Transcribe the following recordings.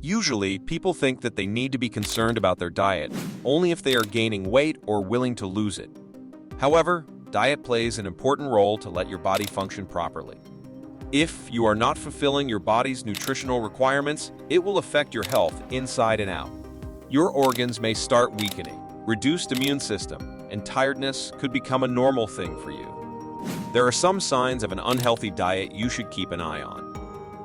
Usually, people think that they need to be concerned about their diet only if they are gaining weight or willing to lose it. However, diet plays an important role to let your body function properly. If you are not fulfilling your body's nutritional requirements, it will affect your health inside and out. Your organs may start weakening, reduced immune system, and tiredness could become a normal thing for you. There are some signs of an unhealthy diet you should keep an eye on.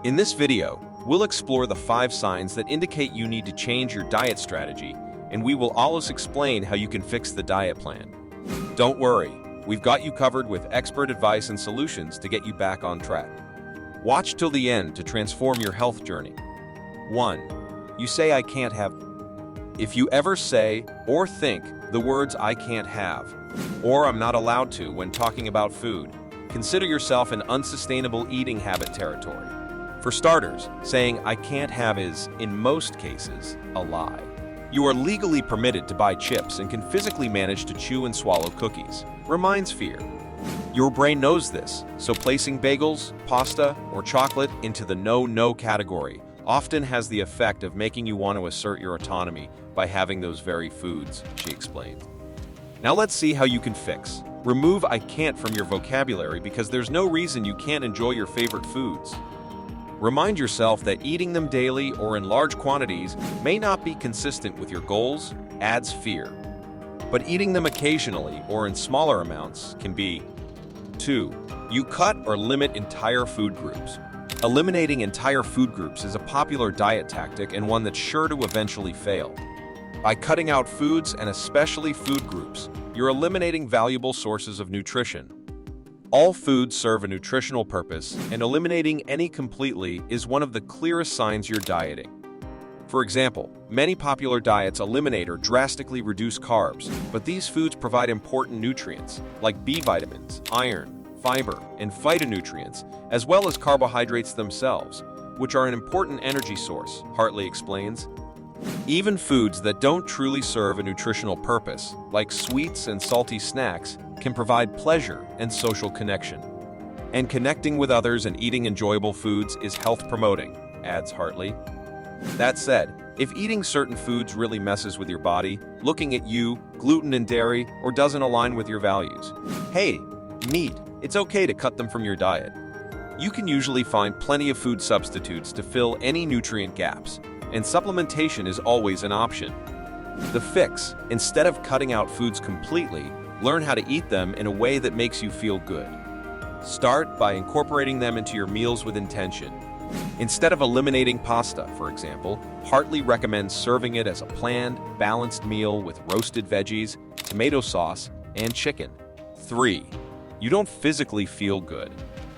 In this video, we'll explore the 5 signs that indicate you need to change your diet strategy, and we will also explain how you can fix the diet plan. Don't worry, we've got you covered with expert advice and solutions to get you back on track. Watch till the end to transform your health journey. 1. You say I can't have. If you ever say or think the words I can't have or I'm not allowed to when talking about food, consider yourself in unsustainable eating habit territory. For starters, saying I can't have is, in most cases, a lie. You are legally permitted to buy chips and can physically manage to chew and swallow cookies. Reminds fear. Your brain knows this, so placing bagels, pasta, or chocolate into the no category often has the effect of making you want to assert your autonomy by having those very foods, she explained. Now let's see how you can fix. Remove I can't from your vocabulary because there's no reason you can't enjoy your favorite foods. Remind yourself that eating them daily or in large quantities may not be consistent with your goals, adds fear. But eating them occasionally or in smaller amounts can be. 2. You cut or limit entire food groups. Eliminating entire food groups is a popular diet tactic and one that's sure to eventually fail. By cutting out foods and especially food groups, you're eliminating valuable sources of nutrition. All foods serve a nutritional purpose, and eliminating any completely is one of the clearest signs you're dieting. For example, many popular diets eliminate or drastically reduce carbs, but these foods provide important nutrients like B vitamins, iron, fiber, and phytonutrients, as well as carbohydrates themselves, which are an important energy source, Hartley explains. Even foods that don't truly serve a nutritional purpose, like sweets and salty snacks, can provide pleasure and social connection. And connecting with others and eating enjoyable foods is health-promoting, adds Hartley. That said, if eating certain foods really messes with your body, looking at you, gluten and dairy, or doesn't align with your values, hey, meat, it's okay to cut them from your diet. You can usually find plenty of food substitutes to fill any nutrient gaps, and supplementation is always an option. The fix, instead of cutting out foods completely, learn how to eat them in a way that makes you feel good. Start by incorporating them into your meals with intention. Instead of eliminating pasta, for example, Hartley recommends serving it as a planned, balanced meal with roasted veggies, tomato sauce, and chicken. 3. You don't physically feel good.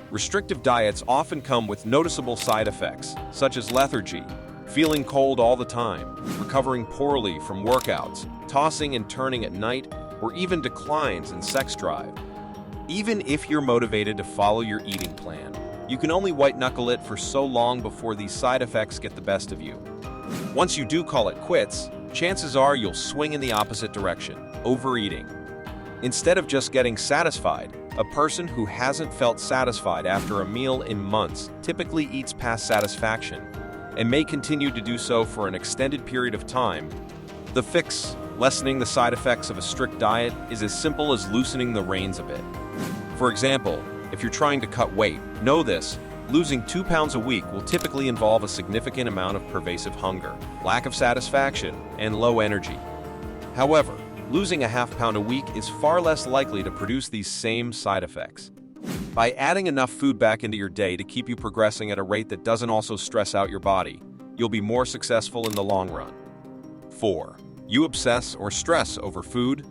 Restrictive diets often come with noticeable side effects, such as lethargy, feeling cold all the time, recovering poorly from workouts, tossing and turning at night, or even declines in sex drive. Even if you're motivated to follow your eating plan, you can only white-knuckle it for so long before these side effects get the best of you. Once you do call it quits, chances are you'll swing in the opposite direction, overeating. Instead of just getting satisfied, a person who hasn't felt satisfied after a meal in months typically eats past satisfaction and may continue to do so for an extended period of time. The fix, lessening the side effects of a strict diet, is as simple as loosening the reins a bit. For example, if you're trying to cut weight, know this: losing 2 pounds a week will typically involve a significant amount of pervasive hunger, lack of satisfaction, and low energy. However, losing a half pound a week is far less likely to produce these same side effects. By adding enough food back into your day to keep you progressing at a rate that doesn't also stress out your body, you'll be more successful in the long run. 4. You obsess or stress over food.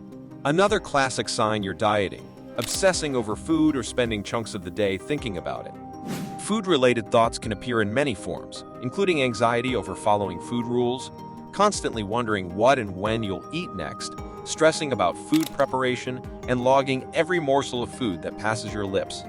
Another classic sign you're dieting: obsessing over food or spending chunks of the day thinking about it. Food-related thoughts can appear in many forms, including anxiety over following food rules, constantly wondering what and when you'll eat next, stressing about food preparation, and logging every morsel of food that passes your lips.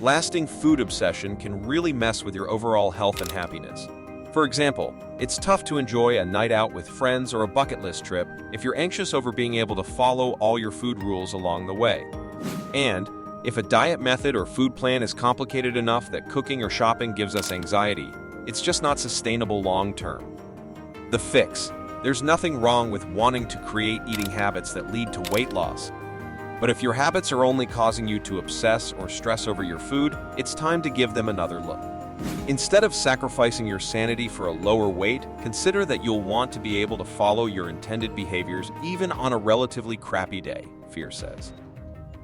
Lasting food obsession can really mess with your overall health and happiness. For example, it's tough to enjoy a night out with friends or a bucket list trip if you're anxious over being able to follow all your food rules along the way. And if a diet method or food plan is complicated enough that cooking or shopping gives us anxiety, it's just not sustainable long term. The fix. There's nothing wrong with wanting to create eating habits that lead to weight loss. But if your habits are only causing you to obsess or stress over your food, it's time to give them another look. Instead of sacrificing your sanity for a lower weight, consider that you'll want to be able to follow your intended behaviors even on a relatively crappy day, Fear says.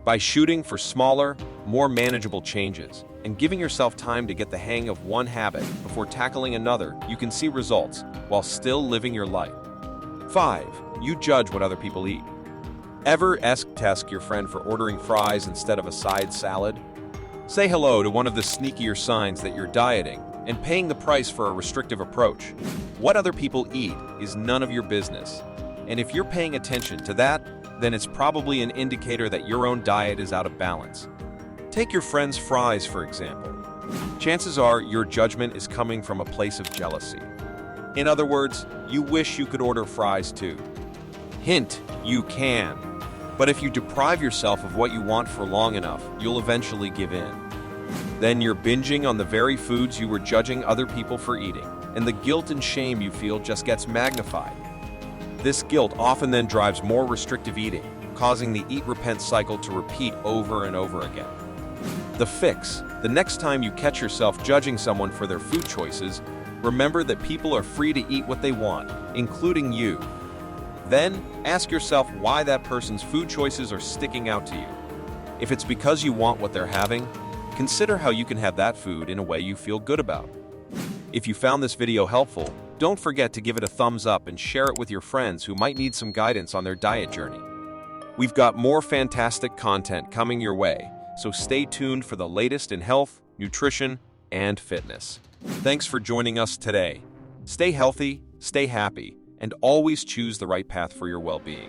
By shooting for smaller, more manageable changes and giving yourself time to get the hang of one habit before tackling another, you can see results while still living your life. 5. You judge what other people eat. Ever test your friend for ordering fries instead of a side salad? Say hello to one of the sneakier signs that you're dieting and paying the price for a restrictive approach. What other people eat is none of your business. And if you're paying attention to that, then it's probably an indicator that your own diet is out of balance. Take your friend's fries, for example. Chances are your judgment is coming from a place of jealousy. In other words, you wish you could order fries too. Hint, you can. But if you deprive yourself of what you want for long enough, you'll eventually give in. Then you're binging on the very foods you were judging other people for eating, and the guilt and shame you feel just gets magnified. This guilt often then drives more restrictive eating, causing the eat-repent cycle to repeat over and over again. The fix. The next time you catch yourself judging someone for their food choices, remember that people are free to eat what they want, including you. Then, ask yourself why that person's food choices are sticking out to you. If it's because you want what they're having, consider how you can have that food in a way you feel good about. If you found this video helpful, don't forget to give it a thumbs up and share it with your friends who might need some guidance on their diet journey. We've got more fantastic content coming your way, so stay tuned for the latest in health, nutrition, and fitness. Thanks for joining us today. Stay healthy, stay happy, and always choose the right path for your well-being.